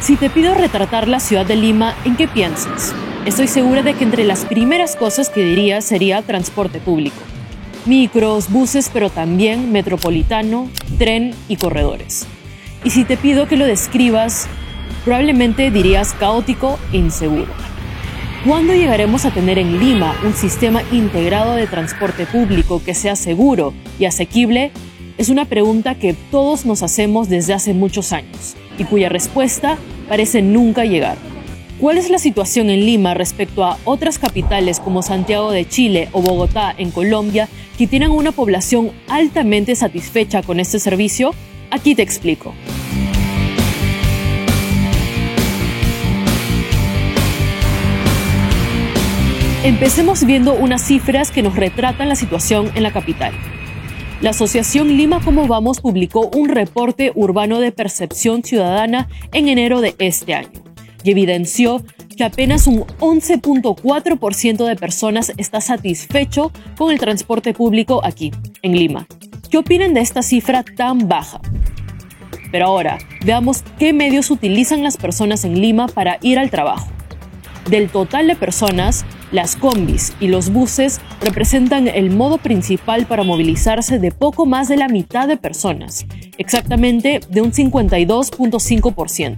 Si te pido retratar la ciudad de Lima, ¿en qué piensas? Estoy segura de que entre las primeras cosas que dirías sería transporte público. Micros, buses, pero también metropolitano, tren y corredores. Y si te pido que lo describas, probablemente dirías caótico e inseguro. ¿Cuándo llegaremos a tener en Lima un sistema integrado de transporte público que sea seguro y asequible? Es una pregunta que todos nos hacemos desde hace muchos años y cuya respuesta parece nunca llegar. ¿Cuál es la situación en Lima respecto a otras capitales como Santiago de Chile o Bogotá en Colombia que tienen una población altamente satisfecha con este servicio? Aquí te explico. Empecemos viendo unas cifras que nos retratan la situación en la capital. La Asociación Lima Cómo Vamos publicó un reporte urbano de percepción ciudadana en enero de este año y evidenció que apenas un 11.4% de personas está satisfecho con el transporte público aquí, en Lima. ¿Qué opinan de esta cifra tan baja? Pero ahora, veamos qué medios utilizan las personas en Lima para ir al trabajo. Del total de personas, las combis y los buses representan el modo principal para movilizarse de poco más de la mitad de personas, exactamente de un 52.5%.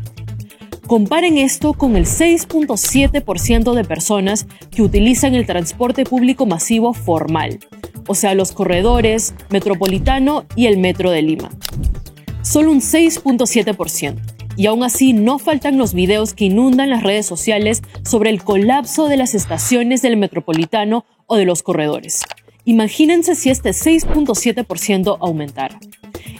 Comparen esto con el 6.7% de personas que utilizan el transporte público masivo formal, o sea, los corredores, metropolitano y el metro de Lima. Solo un 6.7%. Y aún así no faltan los videos que inundan las redes sociales sobre el colapso de las estaciones del metropolitano o de los corredores. Imagínense si este 6.7% aumentara.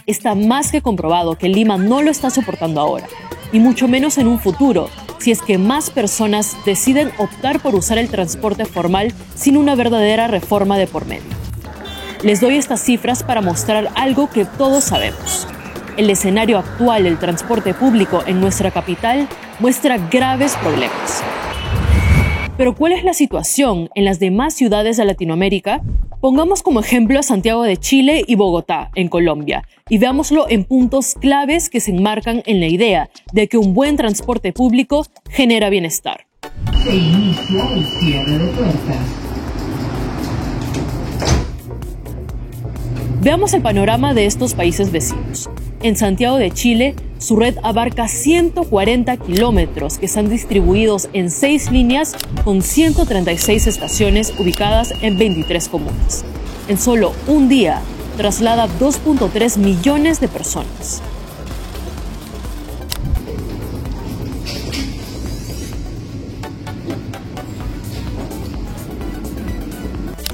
Está más que comprobado que Lima no lo está soportando ahora, y mucho menos en un futuro, si es que más personas deciden optar por usar el transporte formal sin una verdadera reforma de por medio. Les doy estas cifras para mostrar algo que todos sabemos. El escenario actual del transporte público en nuestra capital muestra graves problemas. Pero ¿cuál es la situación en las demás ciudades de Latinoamérica? Pongamos como ejemplo a Santiago de Chile y Bogotá, en Colombia, y veámoslo en puntos claves que se enmarcan en la idea de que un buen transporte público genera bienestar. Se inicia el cierre de puertas. Veamos el panorama de estos países vecinos. En Santiago de Chile, su red abarca 140 kilómetros que están distribuidos en 6 líneas con 136 estaciones ubicadas en 23 comunas. En solo un día, traslada 2.3 millones de personas.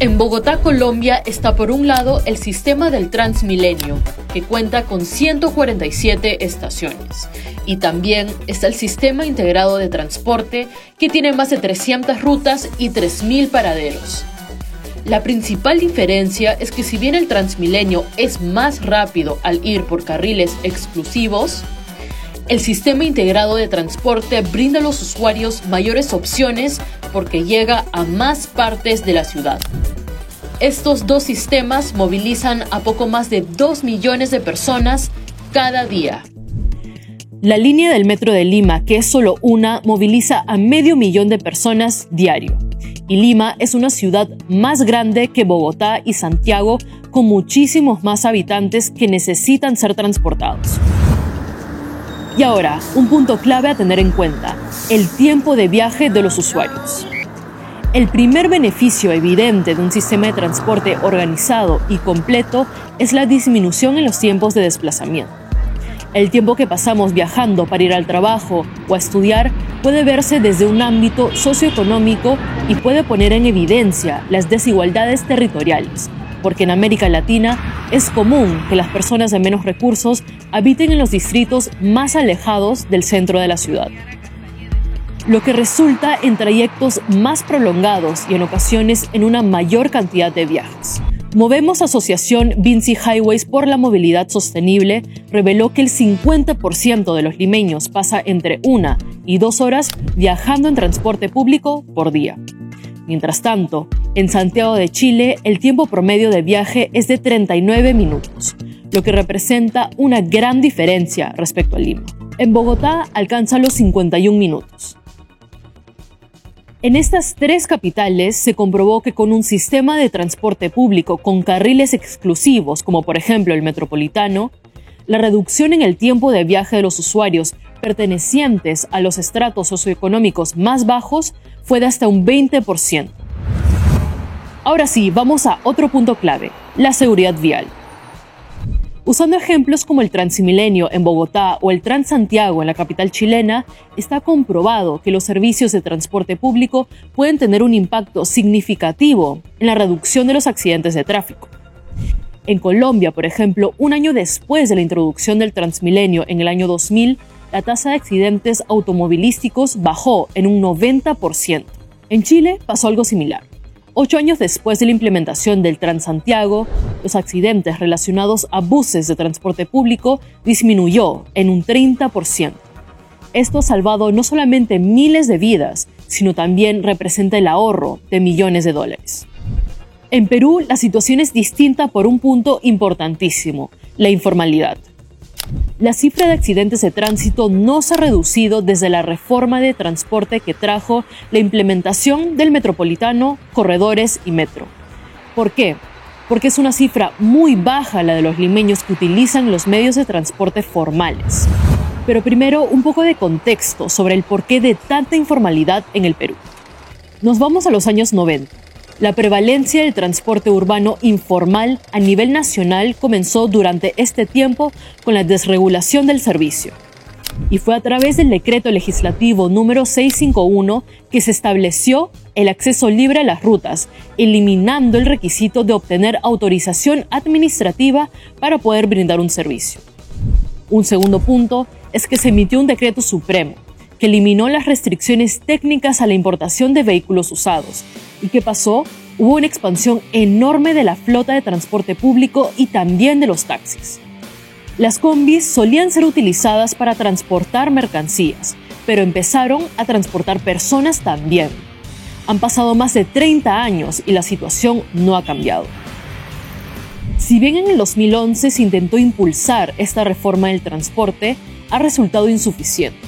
En Bogotá, Colombia, está por un lado el sistema del Transmilenio, que cuenta con 147 estaciones. Y también está el sistema integrado de transporte, que tiene más de 300 rutas y 3.000 paraderos. La principal diferencia es que si bien el Transmilenio es más rápido al ir por carriles exclusivos, el sistema integrado de transporte brinda a los usuarios mayores opciones porque llega a más partes de la ciudad. Estos dos sistemas movilizan a poco más de 2 millones de personas cada día. La línea del metro de Lima, que es solo una, moviliza a 500.000 de personas diario. Y Lima es una ciudad más grande que Bogotá y Santiago, con muchísimos más habitantes que necesitan ser transportados. Y ahora, un punto clave a tener en cuenta: el tiempo de viaje de los usuarios. El primer beneficio evidente de un sistema de transporte organizado y completo es la disminución en los tiempos de desplazamiento. El tiempo que pasamos viajando para ir al trabajo o a estudiar puede verse desde un ámbito socioeconómico y puede poner en evidencia las desigualdades territoriales, porque en América Latina es común que las personas de menos recursos habiten en los distritos más alejados del centro de la ciudad, lo que resulta en trayectos más prolongados y en ocasiones en una mayor cantidad de viajes. Movemos Asociación Vinci Highways por la Movilidad Sostenible reveló que el 50% de los limeños pasa entre 1 y 2 horas viajando en transporte público por día. Mientras tanto, en Santiago de Chile, el tiempo promedio de viaje es de 39 minutos, lo que representa una gran diferencia respecto a Lima. En Bogotá alcanza los 51 minutos. En estas 3 capitales se comprobó que con un sistema de transporte público con carriles exclusivos, como por ejemplo el Metropolitano, la reducción en el tiempo de viaje de los usuarios pertenecientes a los estratos socioeconómicos más bajos fue de hasta un 20%. Ahora sí, vamos a otro punto clave, la seguridad vial. Usando ejemplos como el Transmilenio en Bogotá o el Transantiago en la capital chilena, está comprobado que los servicios de transporte público pueden tener un impacto significativo en la reducción de los accidentes de tráfico. En Colombia, por ejemplo, un año después de la introducción del Transmilenio en el año 2000, la tasa de accidentes automovilísticos bajó en un 90%. En Chile pasó algo similar. 8 años después de la implementación del Transantiago, los accidentes relacionados a buses de transporte público disminuyó en un 30%. Esto ha salvado no solamente miles de vidas, sino también representa el ahorro de millones de dólares. En Perú, la situación es distinta por un punto importantísimo, la informalidad. La cifra de accidentes de tránsito no se ha reducido desde la reforma de transporte que trajo la implementación del Metropolitano, corredores y metro. ¿Por qué? Porque es una cifra muy baja la de los limeños que utilizan los medios de transporte formales. Pero primero, un poco de contexto sobre el porqué de tanta informalidad en el Perú. Nos vamos a los años 90. La prevalencia del transporte urbano informal a nivel nacional comenzó durante este tiempo con la desregulación del servicio. Y fue a través del decreto legislativo número 651 que se estableció el acceso libre a las rutas, eliminando el requisito de obtener autorización administrativa para poder brindar un servicio. Un segundo punto es que se emitió un decreto supremo que eliminó las restricciones técnicas a la importación de vehículos usados. ¿Y qué pasó? Hubo una expansión enorme de la flota de transporte público y también de los taxis. Las combis solían ser utilizadas para transportar mercancías, pero empezaron a transportar personas también. Han pasado más de 30 años y la situación no ha cambiado. Si bien en el 2011 se intentó impulsar esta reforma del transporte, ha resultado insuficiente.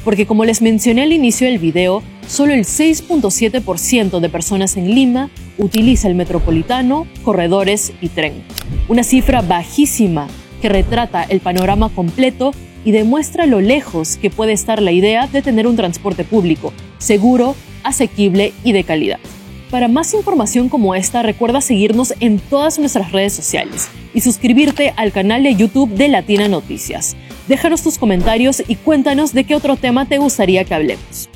Porque como les mencioné al inicio del video, solo el 6.7% de personas en Lima utiliza el Metropolitano, corredores y tren. Una cifra bajísima que retrata el panorama completo y demuestra lo lejos que puede estar la idea de tener un transporte público seguro, asequible y de calidad. Para más información como esta, recuerda seguirnos en todas nuestras redes sociales y suscribirte al canal de YouTube de Latina Noticias. Déjanos tus comentarios y cuéntanos de qué otro tema te gustaría que hablemos.